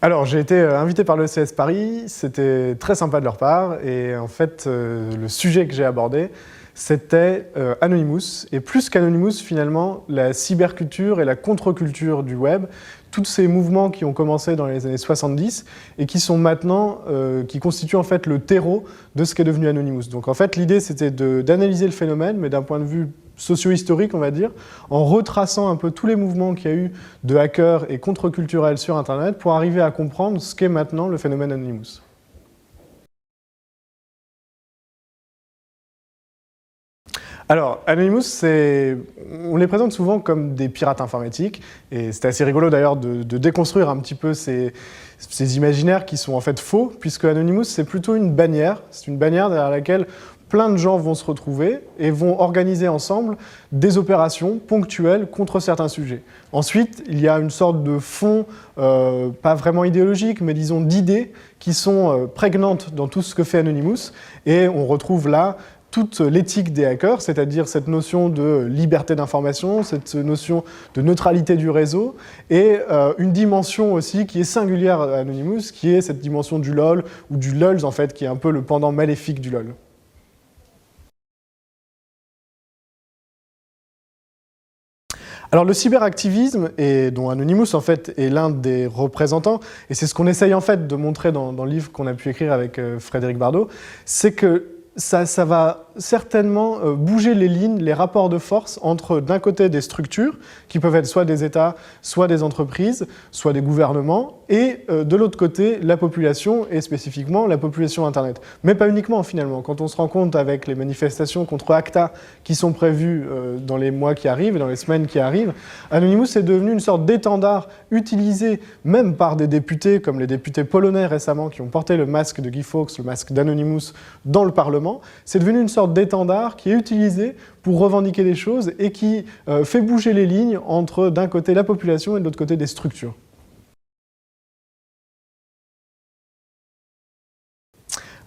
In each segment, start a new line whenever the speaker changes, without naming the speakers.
Alors, j'ai été invité par l'ECS Paris, c'était très sympa de leur part, et en fait, le sujet que j'ai abordé, c'était Anonymous, et plus qu'Anonymous, finalement, la cyberculture et la contre-culture du web, tous ces mouvements qui ont commencé dans les années 70 et qui sont maintenant, qui constituent en fait le terreau de ce qu'est devenu Anonymous. Donc en fait, l'idée, c'était d'analyser le phénomène, mais d'un point de vue socio-historique, on va dire, en retraçant un peu tous les mouvements qu'il y a eu de hackers et contre-culturels sur Internet pour arriver à comprendre ce qu'est maintenant le phénomène Anonymous. Alors, Anonymous, on les présente souvent comme des pirates informatiques, et c'est assez rigolo d'ailleurs de déconstruire un petit peu ces imaginaires qui sont en fait faux, puisque Anonymous, c'est plutôt une bannière, c'est une bannière derrière laquelle plein de gens vont se retrouver et vont organiser ensemble des opérations ponctuelles contre certains sujets. Ensuite, il y a une sorte de fond, pas vraiment idéologique, mais disons d'idées qui sont prégnantes dans tout ce que fait Anonymous, et on retrouve là toute l'éthique des hackers, c'est-à-dire cette notion de liberté d'information, cette notion de neutralité du réseau, et une dimension aussi qui est singulière à Anonymous, qui est cette dimension du LOL, ou du LOLs en fait, qui est un peu le pendant maléfique du LOL. Alors le cyberactivisme, et dont Anonymous en fait est l'un des représentants, et c'est ce qu'on essaye en fait de montrer dans le livre qu'on a pu écrire avec Frédéric Bardot, c'est que ça va certainement bouger les lignes, les rapports de force entre, d'un côté, des structures, qui peuvent être soit des États, soit des entreprises, soit des gouvernements, et de l'autre côté, la population, et spécifiquement la population Internet. Mais pas uniquement, finalement. Quand on se rend compte avec les manifestations contre ACTA qui sont prévues dans les mois qui arrivent, et dans les semaines qui arrivent, Anonymous est devenu une sorte d'étendard utilisé même par des députés, comme les députés polonais récemment, qui ont porté le masque de Guy Fawkes, le masque d'Anonymous, dans le Parlement. C'est devenu une sorte d'étendard qui est utilisé pour revendiquer des choses et qui fait bouger les lignes entre, d'un côté, la population et de l'autre côté, des structures.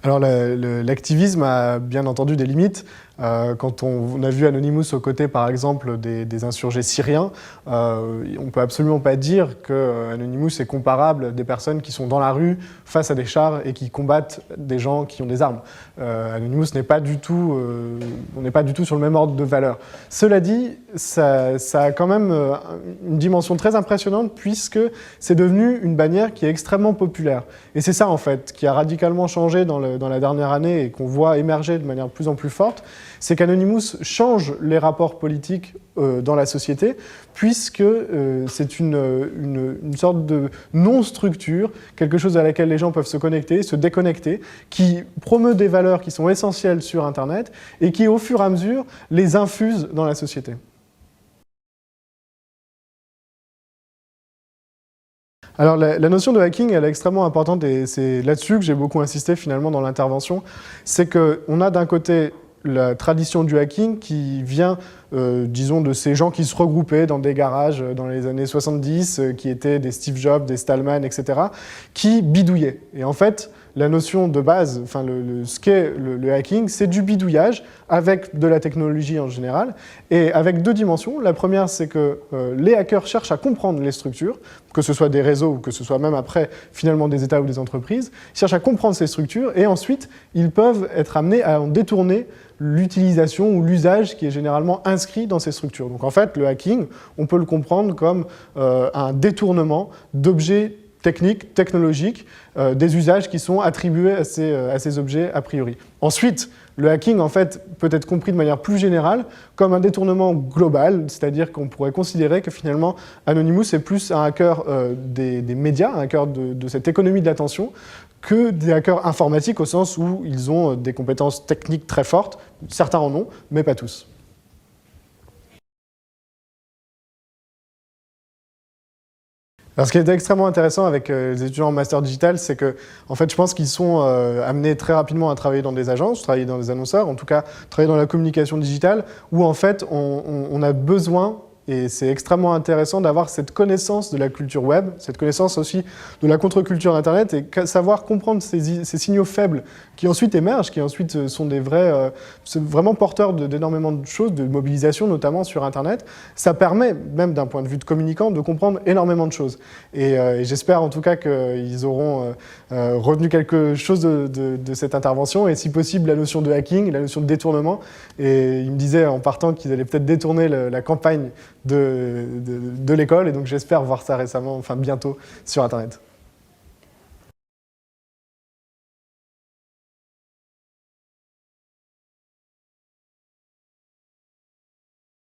Alors l'activisme a bien entendu des limites. Quand on a vu Anonymous aux côtés, par exemple, des insurgés syriens, on peut absolument pas dire que Anonymous est comparable à des personnes qui sont dans la rue face à des chars et qui combattent des gens qui ont des armes. Anonymous n'est pas du tout, on n'est pas du tout sur le même ordre de valeur. Cela dit, ça a quand même une dimension très impressionnante puisque c'est devenu une bannière qui est extrêmement populaire. Et c'est ça, en fait, qui a radicalement changé dans la dernière année et qu'on voit émerger de manière de plus en plus forte, c'est qu'Anonymous change les rapports politiques dans la société, puisque c'est une sorte de non-structure, quelque chose à laquelle les gens peuvent se connecter, se déconnecter, qui promeut des valeurs qui sont essentielles sur Internet et qui, au fur et à mesure, les infuse dans la société. Alors la notion de hacking, elle est extrêmement importante et c'est là-dessus que j'ai beaucoup insisté finalement dans l'intervention. C'est qu'on a d'un côté la tradition du hacking qui vient, disons, de ces gens qui se regroupaient dans des garages dans les années 70, qui étaient des Steve Jobs, des Stallman, etc., qui bidouillaient. Et en fait, la notion de base, enfin ce qu'est le hacking, c'est du bidouillage avec de la technologie en général, et avec deux dimensions. La première, c'est que les hackers cherchent à comprendre les structures, que ce soit des réseaux ou que ce soit même après, finalement, des États ou des entreprises. Ils cherchent à comprendre ces structures, et ensuite, ils peuvent être amenés à en détourner l'utilisation ou l'usage qui est généralement inscrit dans ces structures. Donc en fait, le hacking, on peut le comprendre comme un détournement d'objets techniques, technologiques, des usages qui sont attribués à ces objets a priori. Ensuite, le hacking, en fait, peut être compris de manière plus générale comme un détournement global, c'est-à-dire qu'on pourrait considérer que finalement, Anonymous est plus un hacker des médias, un hacker de cette économie de l'attention, que des hackers informatiques au sens où ils ont des compétences techniques très fortes. Certains en ont, mais pas tous. Alors, ce qui est extrêmement intéressant avec les étudiants en master digital, c'est que, en fait, je pense qu'ils sont amenés très rapidement à travailler dans des agences, travailler dans des annonceurs, en tout cas, travailler dans la communication digitale, où, en fait, on a besoin Et c'est extrêmement intéressant d'avoir cette connaissance de la culture web, cette connaissance aussi de la contre-culture Internet et savoir comprendre ces signaux faibles qui ensuite émergent, qui ensuite sont des vraiment porteurs d'énormément de choses, de mobilisation notamment sur Internet. Ça permet, même d'un point de vue de communicant, de comprendre énormément de choses. Et j'espère en tout cas qu'ils auront retenu quelque chose de cette intervention et si possible la notion de hacking, la notion de détournement. Et ils me disaient en partant qu'ils allaient peut-être détourner la campagne de l'école et donc j'espère voir ça bientôt sur Internet.